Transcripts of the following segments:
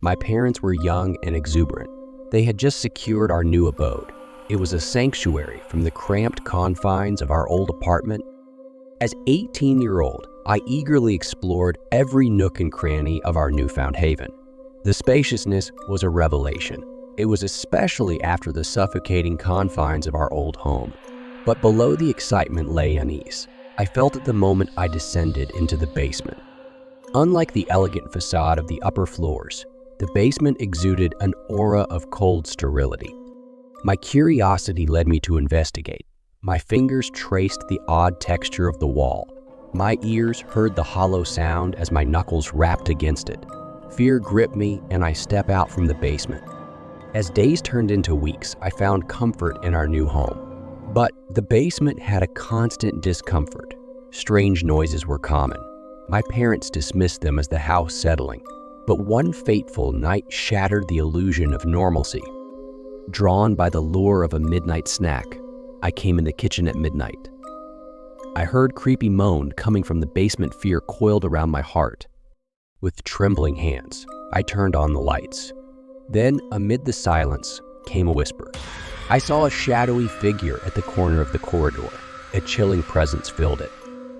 My parents were young and exuberant. They had just secured our new abode. It was a sanctuary from the cramped confines of our old apartment. As 18-year-old, I eagerly explored every nook and cranny of our newfound haven. The spaciousness was a revelation. It was especially after the suffocating confines of our old home. But below the excitement lay unease. I felt at the moment I descended into the basement. Unlike the elegant facade of the upper floors, the basement exuded an aura of cold sterility. My curiosity led me to investigate. My fingers traced the odd texture of the wall. My ears heard the hollow sound as my knuckles rapped against it. Fear gripped me, and I stepped out from the basement. As days turned into weeks, I found comfort in our new home. But the basement had a constant discomfort. Strange noises were common. My parents dismissed them as the house settling. But one fateful night shattered the illusion of normalcy. Drawn by the lure of a midnight snack, I came in the kitchen at midnight. I heard creepy moan coming from the basement. Fear coiled around my heart. With trembling hands, I turned on the lights. Then, amid the silence, came a whisper. I saw a shadowy figure at the corner of the corridor. A chilling presence filled it,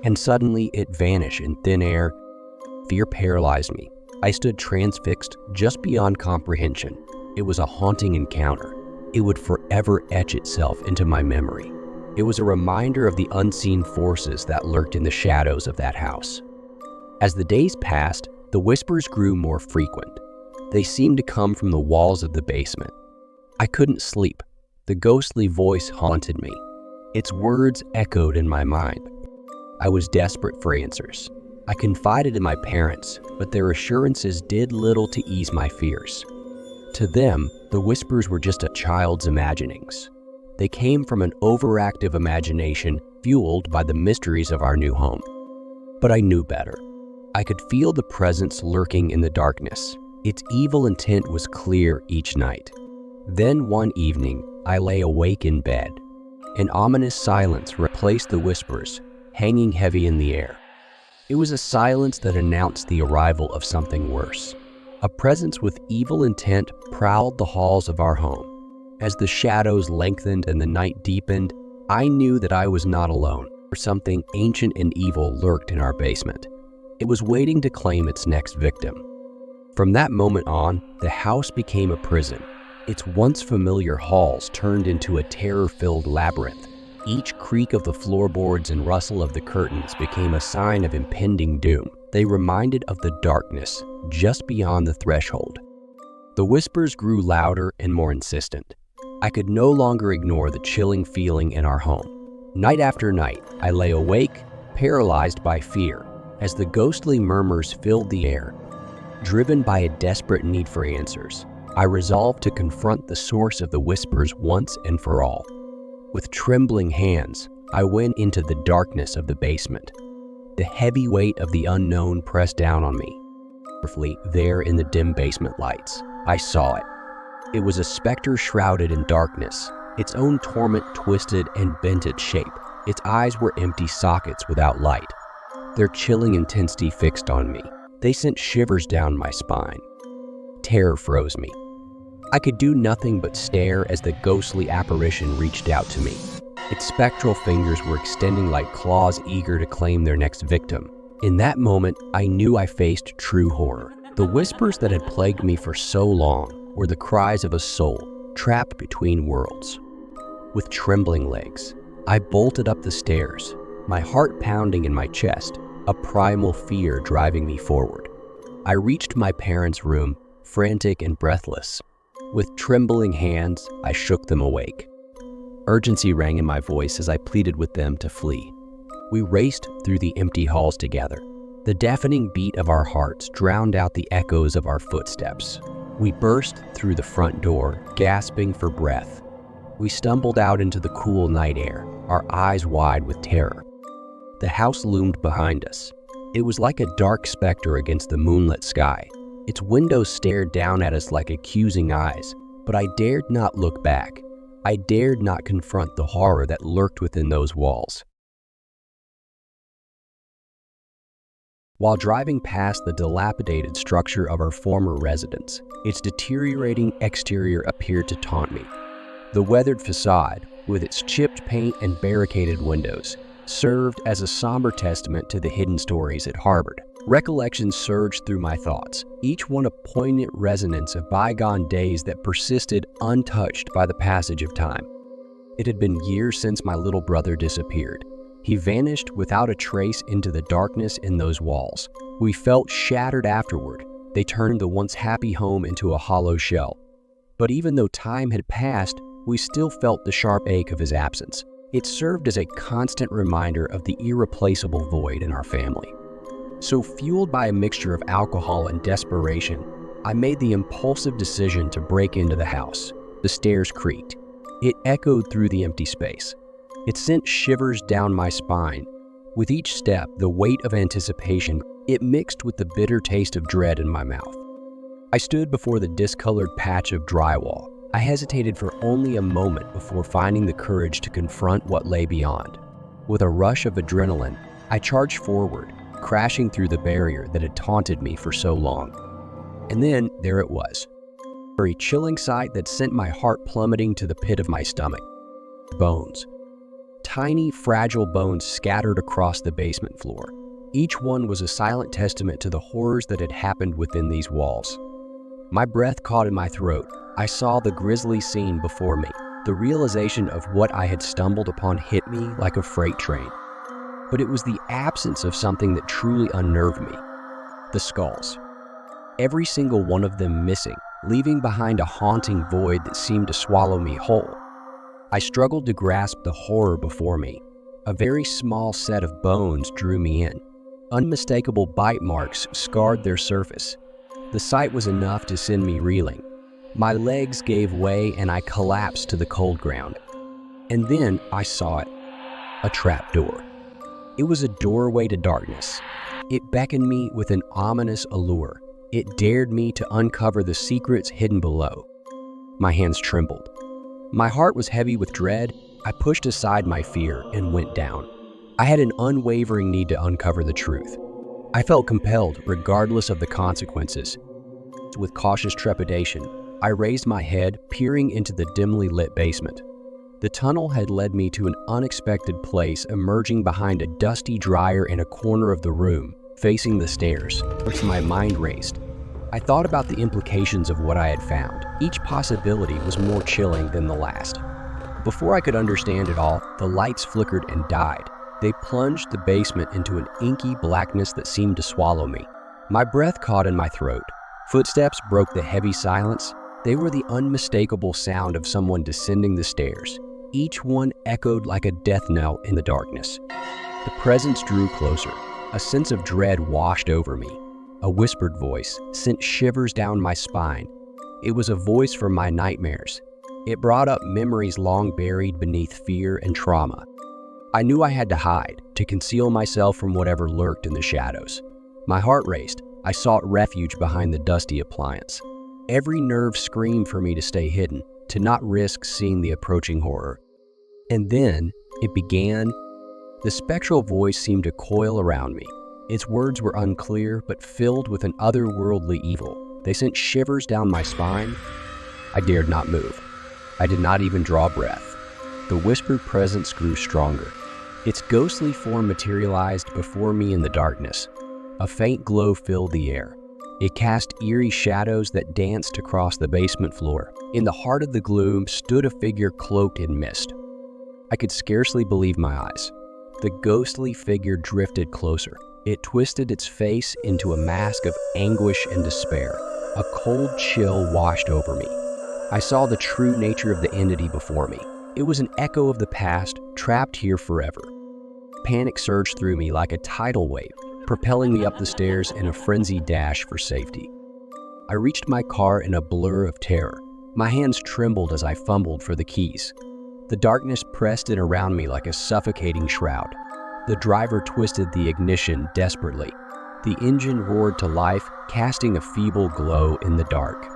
and suddenly it vanished in thin air. Fear paralyzed me. I stood transfixed just beyond comprehension. It was a haunting encounter. It would forever etch itself into my memory. It was a reminder of the unseen forces that lurked in the shadows of that house. As the days passed, the whispers grew more frequent. They seemed to come from the walls of the basement. I couldn't sleep. The ghostly voice haunted me. Its words echoed in my mind. I was desperate for answers. I confided in my parents, but their assurances did little to ease my fears. To them, the whispers were just a child's imaginings. They came from an overactive imagination fueled by the mysteries of our new home. But I knew better. I could feel the presence lurking in the darkness. Its evil intent was clear each night. Then one evening, I lay awake in bed. An ominous silence replaced the whispers, hanging heavy in the air. It was a silence that announced the arrival of something worse. A presence with evil intent prowled the halls of our home. As the shadows lengthened and the night deepened, I knew that I was not alone, for something ancient and evil lurked in our basement. It was waiting to claim its next victim. From that moment on, the house became a prison. Its once familiar halls turned into a terror-filled labyrinth. Each creak of the floorboards and rustle of the curtains became a sign of impending doom. They reminded of the darkness just beyond the threshold. The whispers grew louder and more insistent. I could no longer ignore the chilling feeling in our home. Night after night, I lay awake, paralyzed by fear, as the ghostly murmurs filled the air. Driven by a desperate need for answers, I resolved to confront the source of the whispers once and for all. With trembling hands, I went into the darkness of the basement. The heavy weight of the unknown pressed down on me. There in the dim basement lights, I saw it. It was a specter shrouded in darkness. Its own torment twisted and bent its shape. Its eyes were empty sockets without light. Their chilling intensity fixed on me. They sent shivers down my spine. Terror froze me. I could do nothing but stare as the ghostly apparition reached out to me. Its spectral fingers were extending like claws eager to claim their next victim. In that moment, I knew I faced true horror. The whispers that had plagued me for so long were the cries of a soul trapped between worlds. With trembling legs, I bolted up the stairs, my heart pounding in my chest, a primal fear driving me forward. I reached my parents' room, frantic and breathless. With trembling hands, I shook them awake. Urgency rang in my voice as I pleaded with them to flee. We raced through the empty halls together. The deafening beat of our hearts drowned out the echoes of our footsteps. We burst through the front door, gasping for breath. We stumbled out into the cool night air, our eyes wide with terror. The house loomed behind us. It was like a dark specter against the moonlit sky. Its windows stared down at us like accusing eyes, but I dared not look back. I dared not confront the horror that lurked within those walls. While driving past the dilapidated structure of our former residence, its deteriorating exterior appeared to taunt me. The weathered facade, with its chipped paint and barricaded windows, served as a somber testament to the hidden stories it harbored. Recollections surged through my thoughts, each one a poignant resonance of bygone days that persisted untouched by the passage of time. It had been years since my little brother disappeared. He vanished without a trace into the darkness in those walls. We felt shattered afterward. They turned the once happy home into a hollow shell. But even though time had passed, we still felt the sharp ache of his absence. It served as a constant reminder of the irreplaceable void in our family. So, fueled by a mixture of alcohol and desperation, I made the impulsive decision to break into the house. The stairs creaked. It echoed through the empty space. It sent shivers down my spine. With each step, the weight of anticipation, it mixed with the bitter taste of dread in my mouth. I stood before the discolored patch of drywall. I hesitated for only a moment before finding the courage to confront what lay beyond. With a rush of adrenaline, I charged forward, crashing through the barrier that had taunted me for so long. And then there it was. A very chilling sight that sent my heart plummeting to the pit of my stomach. Bones. Tiny, fragile bones scattered across the basement floor. Each one was a silent testament to the horrors that had happened within these walls. My breath caught in my throat. I saw the grisly scene before me. The realization of what I had stumbled upon hit me like a freight train. But it was the absence of something that truly unnerved me. The skulls. Every single one of them missing, leaving behind a haunting void that seemed to swallow me whole. I struggled to grasp the horror before me. A very small set of bones drew me in. Unmistakable bite marks scarred their surface. The sight was enough to send me reeling. My legs gave way and I collapsed to the cold ground. And then I saw it. A trapdoor. It was a doorway to darkness. It beckoned me with an ominous allure. It dared me to uncover the secrets hidden below. My hands trembled. My heart was heavy with dread. I pushed aside my fear and went down. I had an unwavering need to uncover the truth. I felt compelled, regardless of the consequences. With cautious trepidation, I raised my head, peering into the dimly lit basement. The tunnel had led me to an unexpected place, emerging behind a dusty dryer in a corner of the room, facing the stairs, which my mind raced. I thought about the implications of what I had found. Each possibility was more chilling than the last. Before I could understand it all, the lights flickered and died. They plunged the basement into an inky blackness that seemed to swallow me. My breath caught in my throat. Footsteps broke the heavy silence. They were the unmistakable sound of someone descending the stairs. Each one echoed like a death knell in the darkness. The presence drew closer. A sense of dread washed over me. A whispered voice sent shivers down my spine. It was a voice from my nightmares. It brought up memories long buried beneath fear and trauma. I knew I had to hide, to conceal myself from whatever lurked in the shadows. My heart raced. I sought refuge behind the dusty appliance. Every nerve screamed for me to stay hidden, to not risk seeing the approaching horror. And then it began. The spectral voice seemed to coil around me. Its words were unclear, but filled with an otherworldly evil. They sent shivers down my spine. I dared not move. I did not even draw breath. The whispered presence grew stronger. Its ghostly form materialized before me in the darkness. A faint glow filled the air. It cast eerie shadows that danced across the basement floor. In the heart of the gloom stood a figure cloaked in mist. I could scarcely believe my eyes. The ghostly figure drifted closer. It twisted its face into a mask of anguish and despair. A cold chill washed over me. I saw the true nature of the entity before me. It was an echo of the past, trapped here forever. Panic surged through me like a tidal wave, propelling me up the stairs in a frenzied dash for safety. I reached my car in a blur of terror. My hands trembled as I fumbled for the keys. The darkness pressed in around me like a suffocating shroud. The driver twisted the ignition desperately. The engine roared to life, casting a feeble glow in the dark.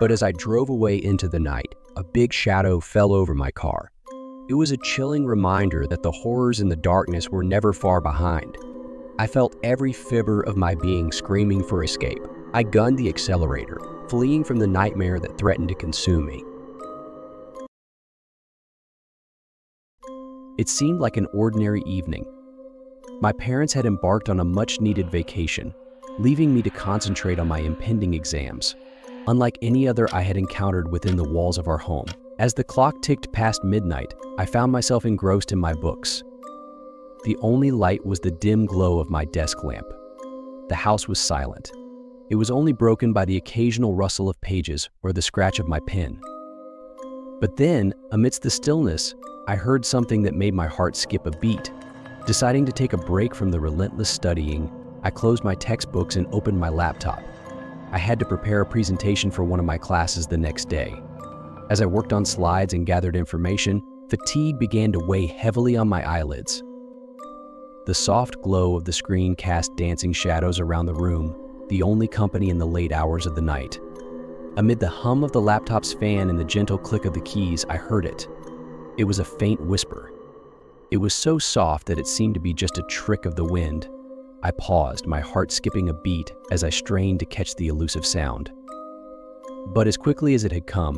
But as I drove away into the night, a big shadow fell over my car. It was a chilling reminder that the horrors in the darkness were never far behind. I felt every fiber of my being screaming for escape. I gunned the accelerator, fleeing from the nightmare that threatened to consume me. It seemed like an ordinary evening. My parents had embarked on a much-needed vacation, leaving me to concentrate on my impending exams, unlike any other I had encountered within the walls of our home. As the clock ticked past midnight, I found myself engrossed in my books. The only light was the dim glow of my desk lamp. The house was silent. It was only broken by the occasional rustle of pages or the scratch of my pen. But then, amidst the stillness, I heard something that made my heart skip a beat. Deciding to take a break from the relentless studying, I closed my textbooks and opened my laptop. I had to prepare a presentation for one of my classes the next day. As I worked on slides and gathered information, fatigue began to weigh heavily on my eyelids. The soft glow of the screen cast dancing shadows around the room, the only company in the late hours of the night. Amid the hum of the laptop's fan and the gentle click of the keys, I heard it. It was a faint whisper. It was so soft that it seemed to be just a trick of the wind. I paused, my heart skipping a beat as I strained to catch the elusive sound. But as quickly as it had come,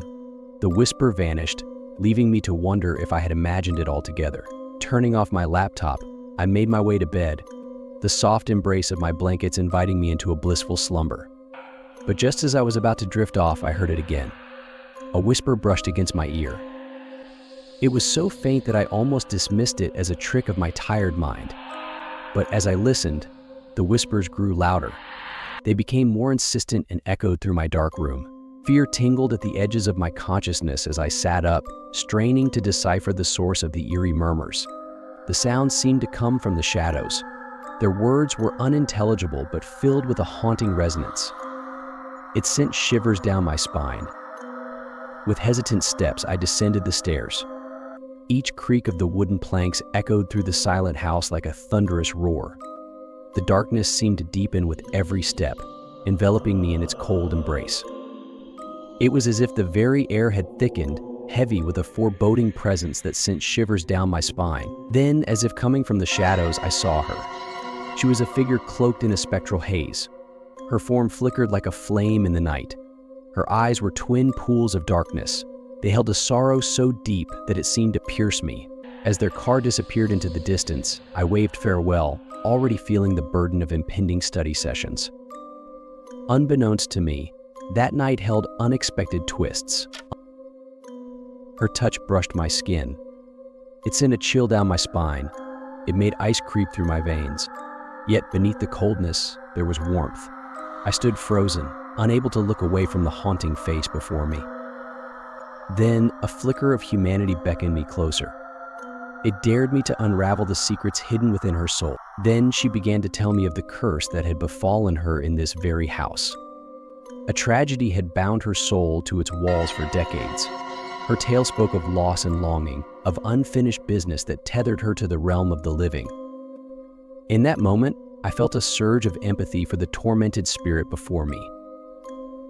the whisper vanished, leaving me to wonder if I had imagined it altogether. Turning off my laptop, I made my way to bed, the soft embrace of my blankets inviting me into a blissful slumber. But just as I was about to drift off, I heard it again. A whisper brushed against my ear. It was so faint that I almost dismissed it as a trick of my tired mind. But as I listened, the whispers grew louder. They became more insistent and echoed through my dark room. Fear tingled at the edges of my consciousness as I sat up, straining to decipher the source of the eerie murmurs. The sounds seemed to come from the shadows. Their words were unintelligible but filled with a haunting resonance. It sent shivers down my spine. With hesitant steps, I descended the stairs. Each creak of the wooden planks echoed through the silent house like a thunderous roar. The darkness seemed to deepen with every step, enveloping me in its cold embrace. It was as if the very air had thickened, heavy with a foreboding presence that sent shivers down my spine. Then, as if coming from the shadows, I saw her. She was a figure cloaked in a spectral haze. Her form flickered like a flame in the night. Her eyes were twin pools of darkness. They held a sorrow so deep that it seemed to pierce me. As their car disappeared into the distance, I waved farewell, already feeling the burden of impending study sessions. Unbeknownst to me, that night held unexpected twists. Her touch brushed my skin. It sent a chill down my spine. It made ice creep through my veins. Yet beneath the coldness, there was warmth. I stood frozen, unable to look away from the haunting face before me. Then, a flicker of humanity beckoned me closer. It dared me to unravel the secrets hidden within her soul. Then she began to tell me of the curse that had befallen her in this very house. A tragedy had bound her soul to its walls for decades. Her tale spoke of loss and longing, of unfinished business that tethered her to the realm of the living. In that moment, I felt a surge of empathy for the tormented spirit before me.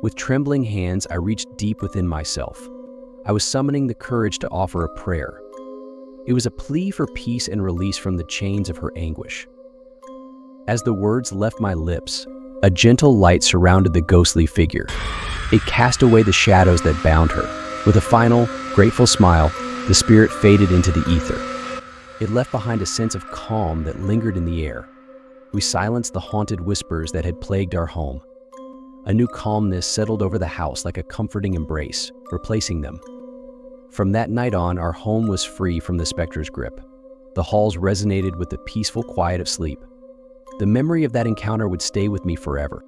With trembling hands, I reached deep within myself. I was summoning the courage to offer a prayer. It was a plea for peace and release from the chains of her anguish. As the words left my lips, a gentle light surrounded the ghostly figure. It cast away the shadows that bound her. With a final, grateful smile, the spirit faded into the ether. It left behind a sense of calm that lingered in the air. We silenced the haunted whispers that had plagued our home. A new calmness settled over the house like a comforting embrace, replacing them. From that night on, our home was free from the specter's grip. The halls resonated with the peaceful quiet of sleep. The memory of that encounter would stay with me forever.